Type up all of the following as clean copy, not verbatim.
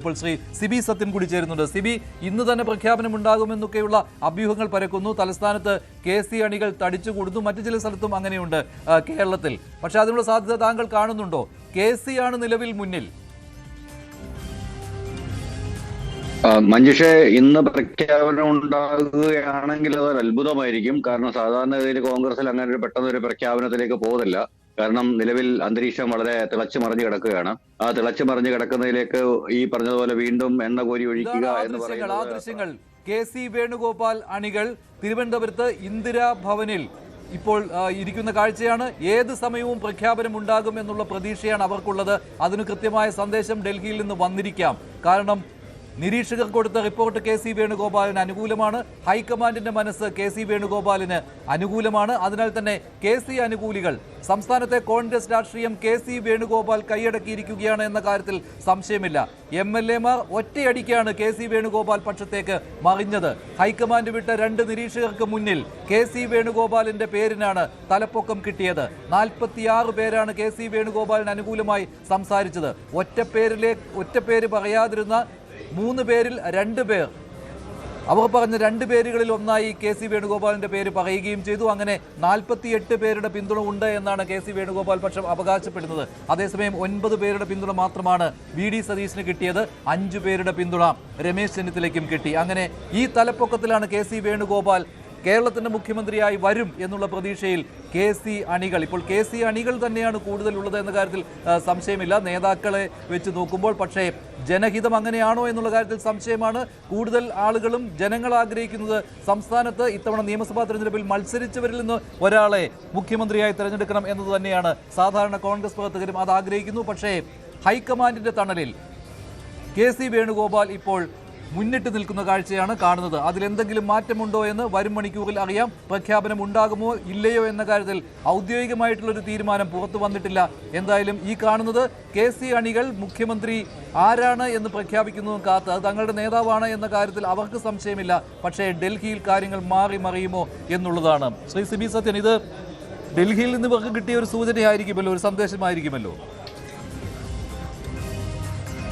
ഇപ്പോൾ ശ്രീ സിബി സത്യൻ കൂടി ചേരുന്നുണ്ട്. സിബി, ഇന്ന് തന്നെ പ്രഖ്യാപനം ഉണ്ടാകുമെന്നൊക്കെയുള്ള അഭ്യൂഹങ്ങൾ പരക്കുന്നു. തലസ്ഥാനത്ത് KC അണികൾ തടിച്ചുകൂടുന്നു, മറ്റു ചില സ്ഥലത്തും അങ്ങനെയുണ്ട് കേരളത്തിൽ. പക്ഷെ അതിനുള്ള സാധ്യത താങ്കൾ കാണുന്നുണ്ടോ? KC ആണ് നിലവിൽ മുന്നിൽ. മഞ്ജുഷേ, ഇന്ന് പ്രഖ്യാപനം ഉണ്ടാകുകയാണെങ്കിൽ അതൊരു അത്ഭുതമായിരിക്കും. കാരണം സാധാരണഗതിയിൽ കോൺഗ്രസിൽ അങ്ങനെ ഒരു പെട്ടെന്ന് ഒരു പ്രഖ്യാപനത്തിലേക്ക് പോകുന്നില്ല. കാരണം നിലവിൽ അന്തരീക്ഷം വളരെ തിളച്ചു മറിഞ്ഞു കിടക്കുകയാണ്. ആ തിളച്ചു മറിഞ്ഞു കിടക്കുന്നതിലേക്ക് ഈ പറഞ്ഞതുപോലെ വീണ്ടും എണ്ണ കോരി ഒഴിക്കുക എന്ന് പറയുന്നത് KC വേണുഗോപാൽ അണികൾ തിരുവനന്തപുരത്ത് ഇന്ദിരാഭവനിൽ ഇപ്പോൾ ഇരിക്കുന്ന കാഴ്ചയാണ്. ഏത് സമയവും പ്രഖ്യാപനം ഉണ്ടാകും എന്നുള്ള പ്രതീക്ഷയാണ് അവർക്കുള്ളത്. അതിന് കൃത്യമായ സന്ദേശം ഡൽഹിയിൽ നിന്ന് വന്നിരിക്കാം. കാരണം നിരീക്ഷകർ കൊടുത്ത റിപ്പോർട്ട് KC വേണുഗോപാലിന് അനുകൂലമാണ്. ഹൈക്കമാൻഡിന്റെ മനസ്സ് KC വേണുഗോപാലിന് അനുകൂലമാണ്. അതിനാൽ തന്നെ KC അനുകൂലികൾ, സംസ്ഥാനത്തെ കോൺഗ്രസ് രാഷ്ട്രീയം KC വേണുഗോപാൽ കൈയടക്കിയിരിക്കുകയാണ് എന്ന കാര്യത്തിൽ സംശയമില്ല. MLA-മാർ ഒറ്റയടിക്കാണ് KC വേണുഗോപാൽ പക്ഷത്തേക്ക് മറിഞ്ഞത്. ഹൈക്കമാൻഡ് വിട്ട 2 നിരീക്ഷകർക്ക് മുന്നിൽ KC വേണുഗോപാലിന്റെ പേരിനാണ് തലപ്പൊക്കം കിട്ടിയത്. 46 പേരാണ് KC വേണുഗോപാലിന് അനുകൂലമായി സംസാരിച്ചത്. ഒറ്റ പേര് പറയാതിരുന്ന 3 പേരിൽ 2 പേർ, അവർ പറഞ്ഞ 2 പേരുകളിൽ ഒന്നായി KC വേണുഗോപാലിന്റെ പേര് പറയുകയും ചെയ്തു. അങ്ങനെ 48 പേരുടെ പിന്തുണ ഉണ്ട് എന്നാണ് KC വേണുഗോപാൽ പക്ഷം അവകാശപ്പെടുന്നത്. അതേസമയം 9 പേരുടെ പിന്തുണ മാത്രമാണ് VD സതീശന് കിട്ടിയത്. 5 പേരുടെ പിന്തുണ രമേശ് ചെന്നിത്തലയ്ക്കും കിട്ടി. അങ്ങനെ ഈ തലപ്പൊക്കത്തിലാണ് KC വേണുഗോപാൽ കേരളത്തിന്റെ മുഖ്യമന്ത്രിയായി വരും എന്നുള്ള പ്രതീക്ഷയിൽ KC അണികൾ. ഇപ്പോൾ KC അണികൾ തന്നെയാണ് കൂടുതലുള്ളത് എന്ന കാര്യത്തിൽ സംശയമില്ല, നേതാക്കളെ വെച്ച് നോക്കുമ്പോൾ. പക്ഷേ ജനഹിതം അങ്ങനെയാണോ എന്നുള്ള കാര്യത്തിൽ സംശയമാണ്. കൂടുതൽ ആളുകളും ജനങ്ങൾ ആഗ്രഹിക്കുന്നത് സംസ്ഥാനത്ത് ഇത്തവണ നിയമസഭാ തെരഞ്ഞെടുപ്പിൽ മത്സരിച്ചവരിൽ നിന്ന് ഒരാളെ മുഖ്യമന്ത്രിയായി തെരഞ്ഞെടുക്കണം എന്നത് തന്നെയാണ്. സാധാരണ കോൺഗ്രസ് പ്രവർത്തകരും അത് ആഗ്രഹിക്കുന്നു. പക്ഷേ ഹൈക്കമാൻഡിന്റെ തണലിൽ KC വേണുഗോപാൽ ഇപ്പോൾ മുന്നിട്ട് നിൽക്കുന്ന കാഴ്ചയാണ് കാണുന്നത്. അതിലെന്തെങ്കിലും മാറ്റമുണ്ടോ എന്ന് വരും മണിക്കൂറിൽ അറിയാം. പ്രഖ്യാപനം ഉണ്ടാകുമോ ഇല്ലയോ എന്ന കാര്യത്തിൽ ഔദ്യോഗികമായിട്ടുള്ളൊരു തീരുമാനം പുറത്തു വന്നിട്ടില്ല. എന്തായാലും ഈ കാണുന്നത് KC അണികൾ മുഖ്യമന്ത്രി ആരാണ് എന്ന് പ്രഖ്യാപിക്കുന്നതും കാത്ത്, അത് തങ്ങളുടെ നേതാവാണ് എന്ന കാര്യത്തിൽ അവർക്ക് സംശയമില്ല. പക്ഷേ ഡൽഹിയിൽ കാര്യങ്ങൾ മാറി മറിയുമോ എന്നുള്ളതാണ്. ശ്രീ സിബി സത്യൻ, ഇത് ഡൽഹിയിൽ നിന്ന് ഇവർക്ക് കിട്ടിയ ഒരു സൂചനയായിരിക്കുമല്ലോ, ഒരു സന്ദേശമായിരിക്കുമല്ലോ.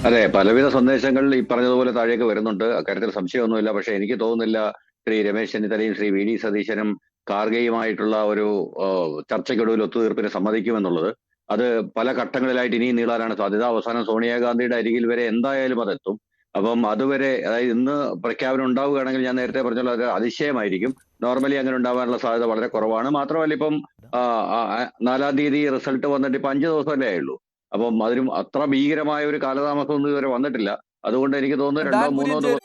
അതെ, പലവിധ സന്ദേശങ്ങൾ ഈ പറഞ്ഞതുപോലെ താഴേക്ക് വരുന്നുണ്ട്. അക്കാര്യത്തിൽ സംശയമൊന്നുമില്ല. പക്ഷെ എനിക്ക് തോന്നുന്നില്ല ശ്രീ രമേശ് ചെന്നിത്തലയും ശ്രീ VD സതീശനും കാർഗെയുമായിട്ടുള്ള ഒരു ചർച്ചയ്ക്കൊടുവിൽ ഒത്തുതീർപ്പിന് സമ്മതിക്കുമെന്നുള്ളത്. അത് പല ഘട്ടങ്ങളിലായിട്ട് ഇനിയും നീളാനാണ് സാധ്യത. അവസാനം സോണിയാഗാന്ധിയുടെ അരികിൽ വരെ എന്തായാലും അതെത്തും. അപ്പം അതുവരെ, അതായത് ഇന്ന് പ്രഖ്യാപനം ഉണ്ടാവുകയാണെങ്കിൽ ഞാൻ നേരത്തെ പറഞ്ഞല്ലോ, അത് അതിശയമായിരിക്കും. നോർമലി അങ്ങനെ ഉണ്ടാവാനുള്ള സാധ്യത വളരെ കുറവാണ്. മാത്രമല്ല, ഇപ്പം 4-ാം തീയതി റിസൾട്ട് വന്നിട്ട് ഇപ്പം 5 ദിവസമല്ലേ ആയുള്ളൂ. അപ്പം അതിനും അത്ര ഭീകരമായ ഒരു കാലതാമസം ഒന്നും ഇതുവരെ വന്നിട്ടില്ല. അതുകൊണ്ട് എനിക്ക് തോന്നുന്നു 2-3 ദിവസം.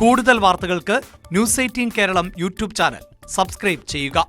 കൂടുതൽ വാർത്തകൾക്ക് News 18 Keralam YouTube channel subscribe ചെയ്യുക.